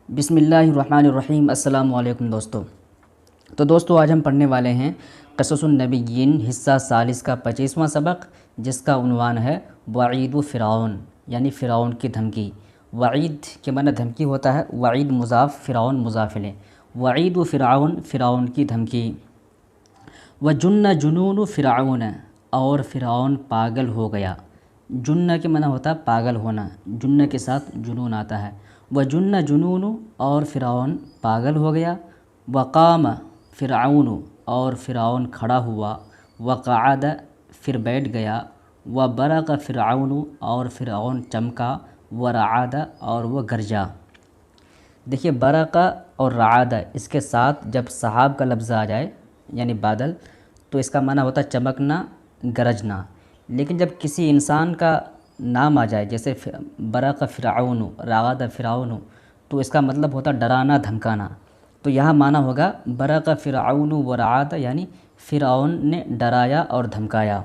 بسم اللہ الرحمن الرحیم۔ السلام علیکم دوستو۔ تو دوستو آج ہم پڑھنے والے ہیں قصص النبیین حصہ ثالث کا 25واں سبق، جس کا عنوان ہے وعید فرعون، یعنی فرعون کی دھمکی۔ وعید کے معنی دھمکی ہوتا ہے، وعید مضاف، فرعون مضاف الیہ۔ وعید فرعون، فرعون کی دھمکی۔ وجن جنون فرعون، اور فرعون پاگل ہو گیا۔ جن کے معنی ہوتا ہے پاگل ہونا، جن کے ساتھ جنون آتا ہے۔ وجن جنون، اور فرعون پاگل ہو گیا۔ وقام فرعون، اور فرعون کھڑا ہوا۔ وقعد، پھر بیٹھ گیا۔ وبرق فرعون، اور فرعون چمکا۔ ورعد، اور وہ گرجا۔ دیکھیے برق اور رعد، اس کے ساتھ جب سحاب کا لفظ آ جائے یعنی بادل، تو اس کا معنی ہوتا ہے چمکنا، گرجنا۔ لیکن جب کسی انسان کا نام آ جائے، جیسے برق فرعون، رعد فرعون، تو اس کا مطلب ہوتا ہے ڈرانا، دھمکانا۔ تو یہاں معنی ہوگا برق فرعون ورعد، یعنی فرعون نے ڈرایا اور دھمکایا۔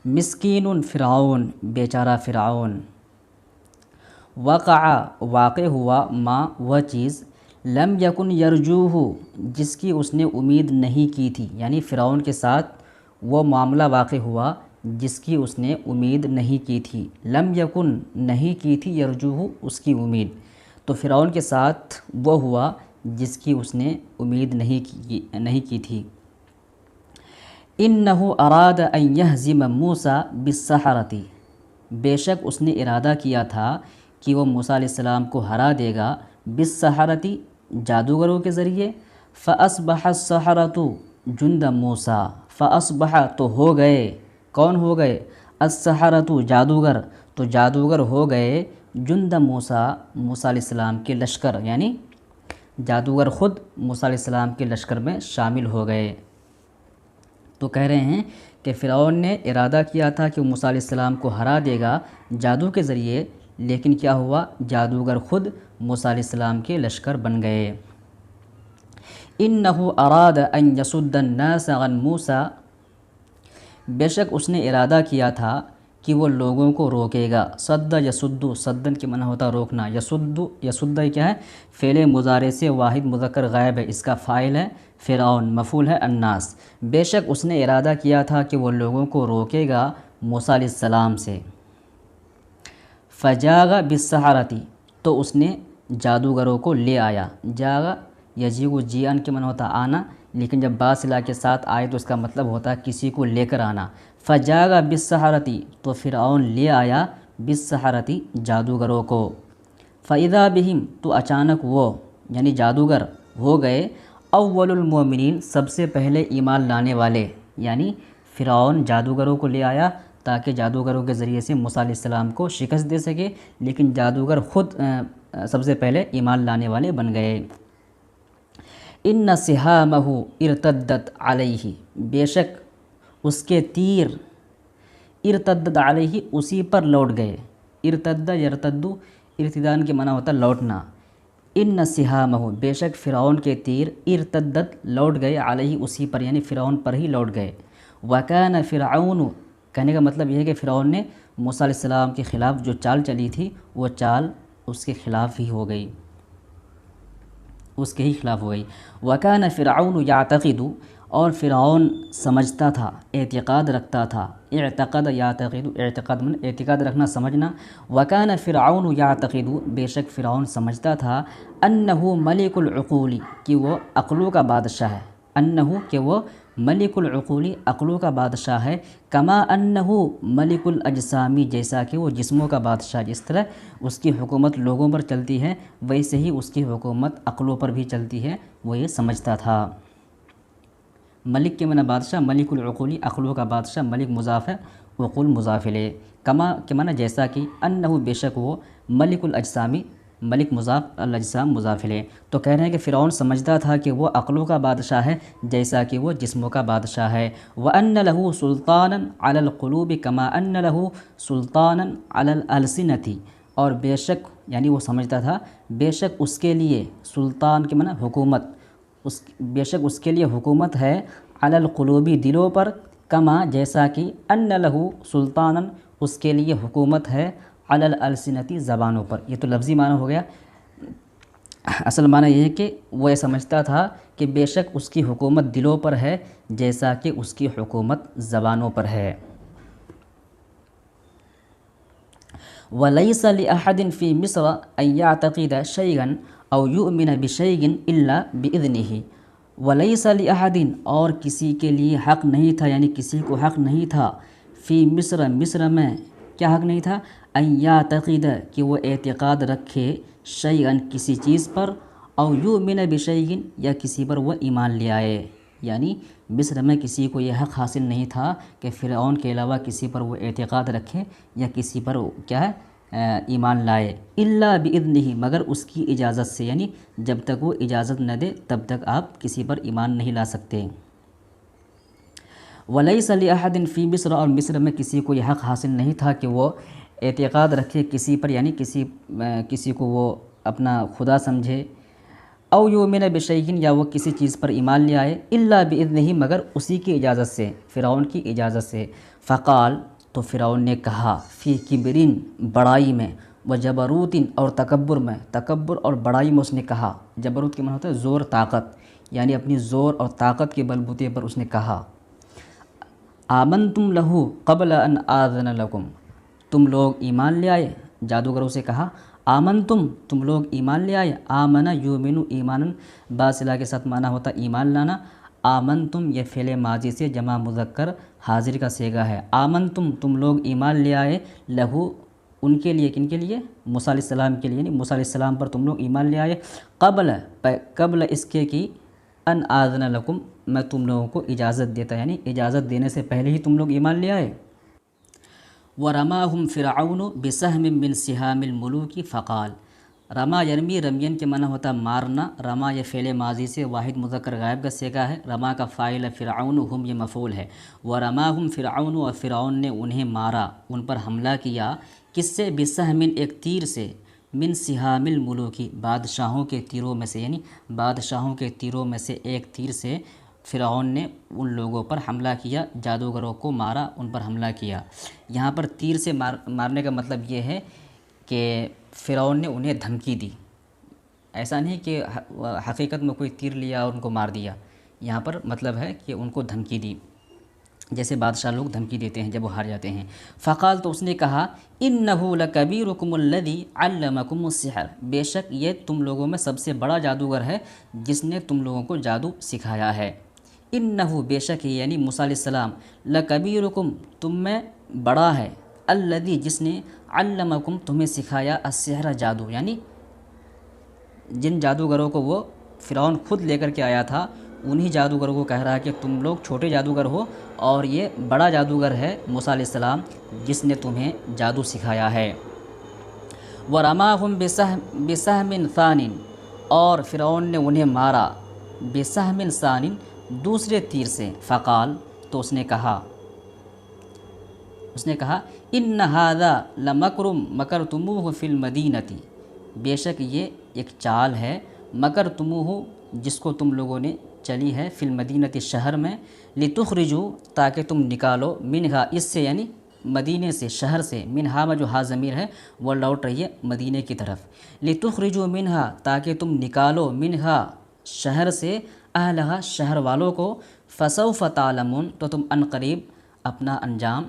مسکین فرعون، بیچارہ فرعون۔ وقع، واقع ہوا، ما، وہ چیز، لم یکن یرجوہ، جس کی اس نے امید نہیں کی تھی، یعنی فرعون کے ساتھ وہ معاملہ واقع ہوا جس کی اس نے امید نہیں کی تھی۔ لم یکن، نہیں کی تھی، یرجوہ، اس کی امید۔ تو فرعون کے ساتھ وہ ہوا جس کی اس نے امید نہیں کی تھی۔ انہ اراد ان یہزم موسیٰ بالسحرۃ، بے شک اس نے ارادہ کیا تھا کہ وہ موسیٰ علیہ السلام کو ہرا دے گا، بالسحرۃ، جادوگروں کے ذریعے۔ فاصبح السحرۃ جند موسیٰ، فاصبح، تو ہو گئے، کون ہو گئے؟ السحرۃ، جادوگر، تو جادوگر ہو گئے، جند موسیٰ، موسیٰ علیہ السلام کے لشکر، یعنی جادوگر خود موسیٰ علیہ السلام کے لشکر میں شامل ہو گئے۔ تو کہہ رہے ہیں کہ فرعون نے ارادہ کیا تھا کہ موسیٰ علیہ السلام کو ہرا دے گا جادو کے ذریعے، لیکن کیا ہوا؟ جادوگر خود موسیٰ علیہ السلام کے لشکر بن گئے۔ انہ اراد ان یصد الناس عن موسیٰ، بے شک اس نے ارادہ کیا تھا کہ وہ لوگوں کو روکے گا۔ صد یصد، صدن کے معنی ہوتا روکنا۔ یصد، یصد کیا ہے؟ فعل مضارع سے واحد مذکر غائب ہے، اس کا فاعل ہے فرعون، مفعول ہے الناس۔ بے شک اس نے ارادہ کیا تھا کہ وہ لوگوں کو روکے گا موسیٰ علیہ السلام سے۔ فجاغ بالسحرۃ، تو اس نے جادوگروں کو لے آیا۔ جاغ یجیغ، جیان کے معنی ہوتا آنا، لیکن جب با صلہ کے ساتھ آئے تو اس کا مطلب ہوتا ہے کسی کو لے کر آنا۔ فجاغ بالسحرۃ، تو فرعون لے آیا، بالسحرۃ، جادوگروں کو۔ فاذا بہم، تو اچانک وہ، یعنی جادوگر، ہو گئے اول المؤمنین، سب سے پہلے ایمان لانے والے۔ یعنی فرعون جادوگروں کو لے آیا تاکہ جادوگروں کے ذریعے سے موسیٰ علیہ السلام کو شکست دے سکے، لیکن جادوگر خود سب سے پہلے ایمان لانے والے بن گئے۔ ان سہامہ ارتدت علیہ، بے شک اس کے تیر، ارتدت علیہ، اسی پر لوٹ گئے۔ ارتد یرتد، ارتدان کے معنی ہوتا لوٹنا۔ ان سہامہ، بے شک فرعون کے تیر، ارتدت، لوٹ گئے، علیہ، اسی پر، یعنی فرعون پر ہی لوٹ گئے۔ وکان فرعون، کہنے کا مطلب یہ ہے کہ فرعون نے موسیٰ علیہ السلام کے خلاف جو چال چلی تھی وہ چال اس کے خلاف ہی ہو گئی، اس کے ہی خلاف ہو گئی۔ وکان فرعون یعتقد، اور فرعون سمجھتا تھا، اعتقاد رکھتا تھا۔ اعتقد یعتقد، اعتقاد من اعتقاد رکھنا، سمجھنا۔ وکان فرعون یعتقد، بے شک فرعون سمجھتا تھا، انہ ملک العقول، کہ وہ عقلوں کا بادشاہ ہے۔ انہ، کہ وہ ملک العقول، عقلوں کا بادشاہ ہے۔ کما انہ ملک الاجسام، جیسا کہ وہ جسموں کا بادشاہ، جس طرح اس کی حکومت لوگوں پر چلتی ہے ویسے ہی اس کی حکومت عقلوں پر بھی چلتی ہے، وہ یہ سمجھتا تھا۔ ملک کے معنی بادشاہ، ملک العقول، عقلوں کا بادشاہ، ملک مضاف ہے، عقول مضاف الیہ۔ کما کے معنی جیسا کہ، انہ، بے شک وہ، ملک الاجسام، ملک مضاف، الاجسام مضاف الیہ۔ تو کہہ رہے ہیں کہ فرعون سمجھتا تھا کہ وہ عقلوں کا بادشاہ ہے جیسا کہ وہ جسموں کا بادشاہ ہے۔ وَأَنَّ لَهُ سُلْطَانًا عَلَى الْقُلُوبِ كَمَا أَنَّ لَهُ سُلْطَانًا عَلَى الْأَلْسِنَةِ، اور بے شک، یعنی وہ سمجھتا تھا بے شک اس کے لیے، سلطان کے معنی حکومت، بے شک اس کے لیے حکومت ہے، علی القلوب، دلوں پر، کما، جیسا کہ، ان لہو سلطانا، اس کے لیے حکومت ہے، علی الالسنۃ، زبانوں پر۔ یہ تو لفظی معنی ہو گیا، اصل معنی یہ ہے کہ وہ یہ سمجھتا تھا کہ بے شک اس کی حکومت دلوں پر ہے جیسا کہ اس کی حکومت زبانوں پر ہے۔ وَلَيْسَ لِأَحَدٍ فِي مِصْرَ أَن يَعْتَقِدَ شَيْئًا أَوْ يُؤْمِنَ بِشَيْءٍ إِلَّا بِإِذْنِهِ وَلَيْسَ لِأَحَدٍ اور کسی کے لیے حق نہیں تھا، یعنی کسی کو حق نہیں تھا، فی مصر مصر میں کیا حق نہیں تھا، ان یعتقد کہ وہ اعتقاد رکھے، شیئن کسی چیز پر، او یؤمن بشیئن یا کسی پر وہ ایمان لے آئے، یعنی مصر میں کسی کو یہ حق حاصل نہیں تھا کہ فرعون کے علاوہ کسی پر وہ اعتقاد رکھے یا کسی پر کیا ہے ایمان لائے، الا باذنہ مگر اس کی اجازت سے، یعنی جب تک وہ اجازت نہ دے تب تک آپ کسی پر ایمان نہیں لا سکتے۔ وَلَيْسَ لِأَحَدٍ فِي مصر اور مصر میں کسی کو یہ حق حاصل نہیں تھا کہ وہ اعتقاد رکھے کسی پر، یعنی کسی کو وہ اپنا خدا سمجھے، او یؤمن بشیء یا وہ کسی چیز پر ایمان لے آئے، الا باذنہ مگر اسی کی اجازت سے، فرعون کی اجازت سے۔ فقال تو فرعون نے کہا، فی کبرین بڑائی میں، و جبروت اور تکبر میں، تکبر اور بڑائی میں اس نے کہا، جبروت کے معنی ہوتا ہے زور طاقت، یعنی اپنی زور اور طاقت کے بلبوتے پر اس نے کہا، آمنتم لہو قبل ان آذن لکم، تم لوگ ایمان لے آئے، جادوگروں سے کہا، آمنتم تم لوگ ایمان لے آئے، آمنا یومنو ایمانن باصلہ کے ساتھ معنی ہوتا ایمان لانا، آمنتم یہ فعل ماضی سے جمع مذکر حاضر کا صیغہ ہے، آمنتم تم لوگ ایمان لے آئے، لہو ان کے لیے، کن کے لیے، موسیٰ علیہ السلام کے لیے، یعنی موسیٰ علیہ السلام پر تم لوگ ایمان لے آئے، قبل اس کے کی ان آذن لکم میں تم لوگوں کو اجازت دیتا، یعنی اجازت دینے سے پہلے ہی تم لوگ ایمان لے آئے۔ وَرَمَاهُمْ فِرْعَوْنُ بِسَهْمٍ مِّن سِهَامِ الْمُلُوكِ فَقَالَ، رما یرمی رمین کے معنی ہوتا مارنا، رما یہ فعل ماضی سے واحد مذکر غائب کا صیغہ ہے، رما کا فاعل فرعون، ہم یہ مفعول ہے، وَرَمَاهُمْ فِرْعَوْنُ اور فرعون نے انہیں مارا، ان پر حملہ کیا، کس سے، بِسَهْمٍ ایک تیر سے، من سہام الملوکی بادشاہوں کے تیروں میں سے، یعنی بادشاہوں کے تیروں میں سے ایک تیر سے فرعون نے ان لوگوں پر حملہ کیا، جادوگروں کو مارا، ان پر حملہ کیا۔ یہاں پر تیر سے مارنے کا مطلب یہ ہے کہ فرعون نے انہیں دھمکی دی، ایسا نہیں کہ حقیقت میں کوئی تیر لیا اور ان کو مار دیا، یہاں پر مطلب ہے کہ ان کو دھمکی دی، جیسے بادشاہ لوگ دھمکی دیتے ہیں جب وہ ہار جاتے ہیں۔ فقال تو اس نے کہا، انہ لکبیرکم الذی علمکم السحر، بے شک یہ تم لوگوں میں سب سے بڑا جادوگر ہے جس نے تم لوگوں کو جادو سکھایا ہے۔ انہ بے شک یعنی موسیٰ علیہ السلام، لکبیرکم تم میں بڑا ہے، الذی جس نے، علمکم تمہیں سکھایا، السحر جادو، یعنی جن جادوگروں کو وہ فرعون خود لے کر کے آیا تھا انہی جادوگروں کو کہہ رہا ہے کہ تم لوگ چھوٹے جادوگر ہو اور یہ بڑا جادوگر ہے موسیٰ علیہ السلام جس نے تمہیں جادو سکھایا ہے۔ وَرَمَاهُمْ بِسَهْمٍ ثَانٍ اور فرعون نے انہیں مارا، بِسَهْمٍ ثَانٍ دوسرے تیر سے، فقال تو اس نے کہا، ان ھذا لمکر مکرتموہ فی المدینۃ، بے شک یہ ایک چال ہے، مکرتموہ جس کو تم لوگوں نے چلی ہے، فی المدینۃ شہر میں، لتخرجوا تاکہ تم نکالو، منہا اس سے، یعنی مدینے سے، شہر سے، منہا میں جو ہا ضمیر ہے وہ لوٹ رہی ہے مدینے کی طرف، لتخرجوا منہا تاکہ تم نکالو، منہا شہر سے، اہلہا شہر والوں کو، فسوف تعلمون تو تم عنقریب اپنا انجام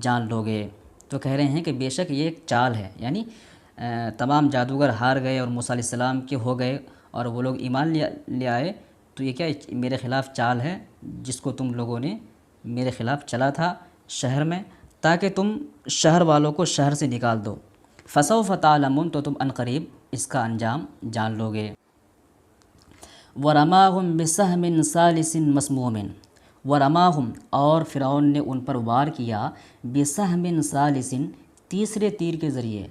جان لوگے۔ تو کہہ رہے ہیں کہ بے شک یہ ایک چال ہے، یعنی تمام جادوگر ہار گئے اور موسیٰ علیہ السلام کے ہو گئے اور وہ لوگ ایمان لے آئے، تو یہ کیا میرے خلاف چال ہے جس کو تم لوگوں نے میرے خلاف چلا تھا شہر میں تاکہ تم شہر والوں کو شہر سے نکال دو، فسوف تعلمون تو تم عنقریب اس کا انجام جان لوگے۔ وَرَمَاهُمْ بِسَهْمٍ ثَالِثٍ مَسْمُومٍ وَرَمَاهُمْ اور فرعون نے ان پر وار کیا، بِسَهْمٍ ثَالِثٍ تیسرے تیر کے ذریعے،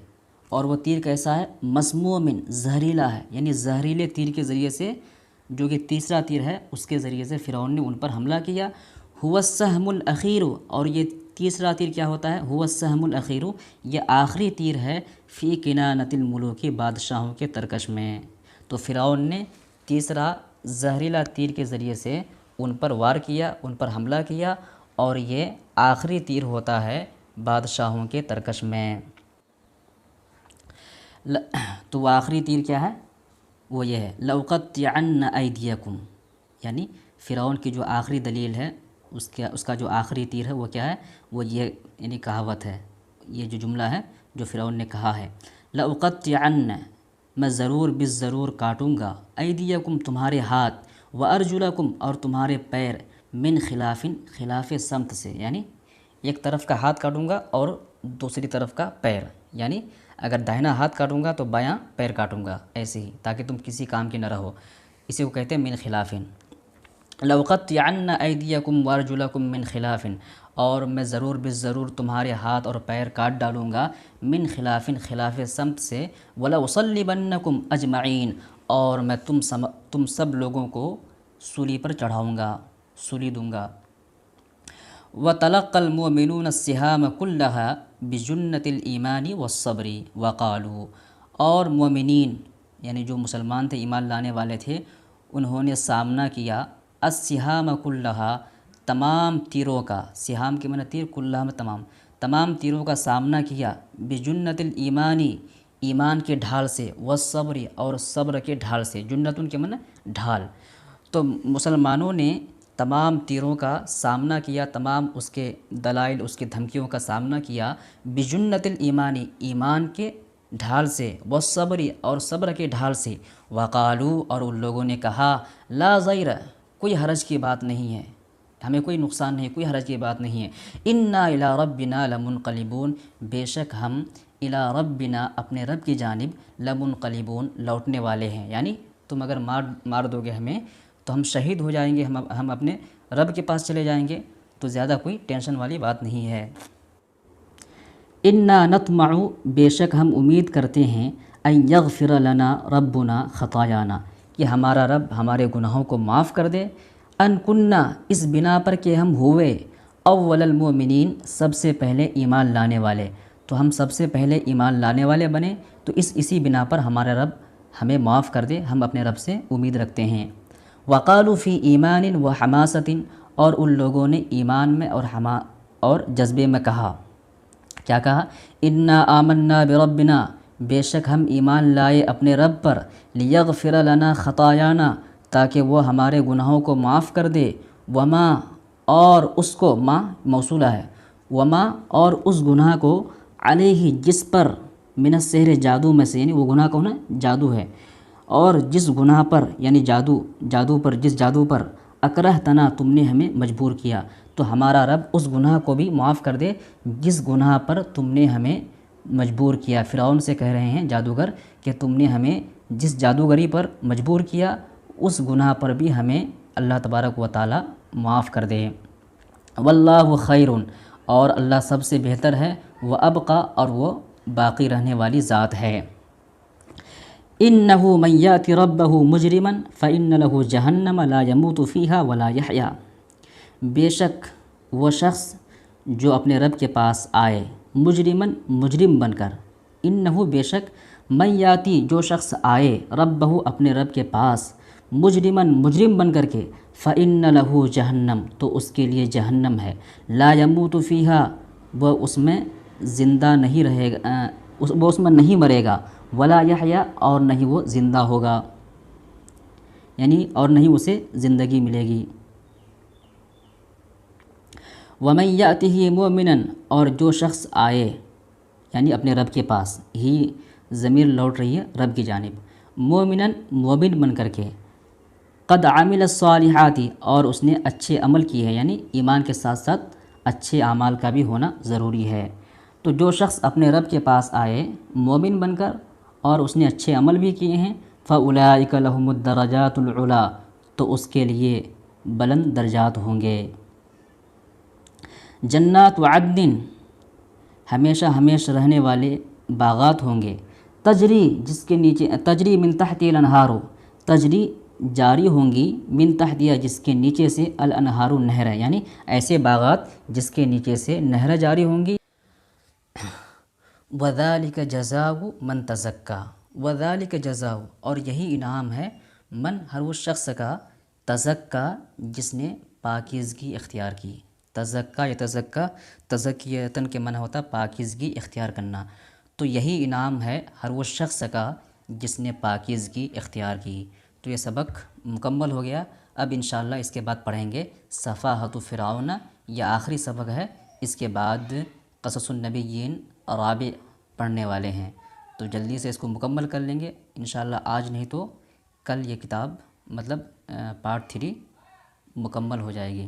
اور وہ تیر کیسا ہے، مسمومن زہریلا ہے، یعنی زہریلے تیر کے ذریعے سے، جو کہ تیسرا تیر ہے اس کے ذریعے سے فرعون نے ان پر حملہ کیا۔ هُوَ السَّهْمُ الْأَخِيرُ اور یہ تیسرا تیر کیا ہوتا ہے، هُوَ السَّهْمُ الْأَخِيرُ یہ آخری تیر ہے، فی کنانۃ الملوک بادشاہوں کے ترکش میں۔ تو فرعون نے تیسرا زہریلا تیر کے ذریعے سے ان پر وار کیا، ان پر حملہ کیا، اور یہ آخری تیر ہوتا ہے بادشاہوں کے ترکش میں۔ تو وہ آخری تیر کیا ہے، وہ یہ ہے لَأُقَطِّعَنَّ أَيْدِيَكُمْ، یعنی فرعون کی جو آخری دلیل ہے، اس کا جو آخری تیر ہے وہ کیا ہے، وہ یہ یعنی کہاوت ہے، یہ جو جملہ ہے جو فرعون نے کہا ہے، لَأُقَطِّعَنَّ، میں ضرور بالضرور کاٹوں گا، ایدیکم تمہارے ہاتھ، وارجلکم اور تمہارے پیر، من خلافن خلاف سمت سے، یعنی ایک طرف کا ہاتھ کاٹوں گا اور دوسری طرف کا پیر، یعنی اگر داہنا ہاتھ کاٹوں گا تو بایاں پیر کاٹوں گا، ایسے ہی تاکہ تم کسی کام کے نہ رہو، اسی کو کہتے ہیں من خلافن۔ لَأُقَطِّعَنَّ أَيْدِيَكُمْ وَأَرْجُلَكُمْ مِنْ خِلَافٍ، اور میں ضرور بالضرور تمہارے ہاتھ اور پیر کاٹ ڈالوں گا، من خلافٍ خلاف سمت سے، وَلَأُصَلِّبَنَّكُمْ أَجْمَعِينَ، اور میں تم سب لوگوں کو سولی پر چڑھاؤں گا، سولی دوں گا۔ وَتَلَقَّى الْمُؤْمِنُونَ السِّهَامَ كُلَّهَا بِجُنَّةِ الْإِيمَانِ وَالصَّبْرِ وَقَالُوا، اور مومنین یعنی جو مسلمان تھے، ایمان لانے والے تھے، انہوں نے سامنا کیا السِّهَامَ كُلَّهَا، تمام تیروں کا، سہام کے معنی تیر، کلّہ میں تمام تیروں کا سامنا کیا، بجنت الایمانی، ایمان کے ڈھال سے، والصبر اور صبر کے ڈھال سے، جنتن کے معنی ڈھال۔ تو مسلمانوں نے تمام تیروں کا سامنا کیا، تمام اس کے دلائل، اس کی دھمکیوں کا سامنا کیا، بجنت الایمانی، ایمان کے ڈھال سے، والصبر اور صبر کے ڈھال سے، وقالو اور ان لوگوں نے کہا، لا ضیر، کوئی حرج کی بات نہیں ہے، ہمیں کوئی نقصان نہیں، کوئی حرج کی بات نہیں ہے، انا الی ربنا لمنقلبون، بے شک ہم الی ربنا اپنے رب کی جانب لمنقلبون لوٹنے والے ہیں، یعنی تم اگر مار دو گے ہمیں تو ہم شہید ہو جائیں گے، ہم اپنے رب کے پاس چلے جائیں گے، تو زیادہ کوئی ٹینشن والی بات نہیں ہے۔ انا نطمع، بے شک ہم امید کرتے ہیں، ان یغفر لنا ربنا خطایانا، کہ ہمارا رب ہمارے گناہوں کو معاف کر دے، ان کننا، اس بنا پر کہ ہم ہوئے، اول المؤمنین، سب سے پہلے ایمان لانے والے، تو ہم سب سے پہلے ایمان لانے والے بنے، تو اسی بنا پر ہمارا رب ہمیں معاف کر دے، ہم اپنے رب سے امید رکھتے ہیں۔ وقالوا فی ایمان و حماست، اور ان لوگوں نے ایمان میں اور جذبے میں کہا، کیا کہا، انا آمنا بربنا، بے شک ہم ایمان لائے اپنے رب پر، لیغفر لنا خطایانا، تاکہ وہ ہمارے گناہوں کو معاف کر دے، وما، اور اس کو، ما موصولہ ہے، وما اور اس گناہ کو، علیہ جس پر، من السحر جادو میں سے، یعنی وہ گناہ کو نا جادو ہے، اور جس گناہ پر یعنی جادو پر، جس جادو پر، اکرہتنا تم نے ہمیں مجبور کیا، تو ہمارا رب اس گناہ کو بھی معاف کر دے جس گناہ پر تم نے ہمیں مجبور کیا۔ فرعون سے کہہ رہے ہیں جادوگر کہ تم نے ہمیں جس جادوگری پر مجبور کیا، اس گناہ پر بھی ہمیں اللہ تبارک و تعالی معاف کر دے۔ واللہ خیر، اور اللہ سب سے بہتر ہے، وہ ابقا، اور وہ باقی رہنے والی ذات ہے۔ انہ من یأت ربہ مجرما فإن لہ جہنم لا یموت فیہا ولا یحیا، بے شک وہ شخص جو اپنے رب کے پاس آئے، مجرم بن کر، انہ بے شک، من یاتی جو شخص آئے، ربہ اپنے رب کے پاس، مجرم بن کر کے، فإن لہ جہنم، تو اس کے لیے جہنم ہے، لا یموت فیہا، وہ اس میں زندہ نہیں رہے گا، وہ اس میں نہیں مرے گا، ولا یحیا، اور نہیں وہ زندہ ہوگا، یعنی اور نہیں اسے زندگی ملے گی۔ ومن یأتہ مؤمنا، اور جو شخص آئے یعنی اپنے رب کے پاس، ہی ضمیر لوٹ رہی ہے رب کی جانب، مومنا مومن بن کر کے، قد عمل الصالحات، اور اس نے اچھے عمل کیے ہیں، یعنی ایمان کے ساتھ ساتھ اچھے اعمال کا بھی ہونا ضروری ہے۔ تو جو شخص اپنے رب کے پاس آئے مومن بن کر اور اس نے اچھے عمل بھی کیے ہیں، فَأُولَئِكَ لَهُمُ الدَّرَجَاتُ الْعُلَىٰ، تو اس کے لیے بلند درجات ہوں گے۔ جنات عدن، ہمیشہ رہنے والے باغات ہوں گے، تجری، جس کے نیچے، تجری من تحتی الانہار، تجری جاری ہوں گی، من تحتیہ جس کے نیچے سے، الانہار نہر، یعنی ایسے باغات جس کے نیچے سے نہر جاری ہوں گی۔ وَذَلِكَ جَزَاءُ مَن تَزَكَّىٰ، وَذَلِكَ جَزَاءُ، اور یہی انعام ہے، من، ہر وہ شخص کا، تزکا، جس نے پاکیزگی اختیار کی، تزکا یتزکا، تزکیتن کے معنی ہوتا پاکیزگی اختیار کرنا، تو یہی انعام ہے ہر وہ شخص کا جس نے پاکیزگی اختیار کی۔ تو یہ سبق مکمل ہو گیا۔ اب انشاءاللہ اس کے بعد پڑھیں گے صفاحۃ فرعون، یہ آخری سبق ہے، اس کے بعد قصص النبیین رابع پڑھنے والے ہیں، تو جلدی سے اس کو مکمل کر لیں گے انشاءاللہ، آج نہیں تو کل یہ کتاب مطلب پارٹ 3 مکمل ہو جائے گی۔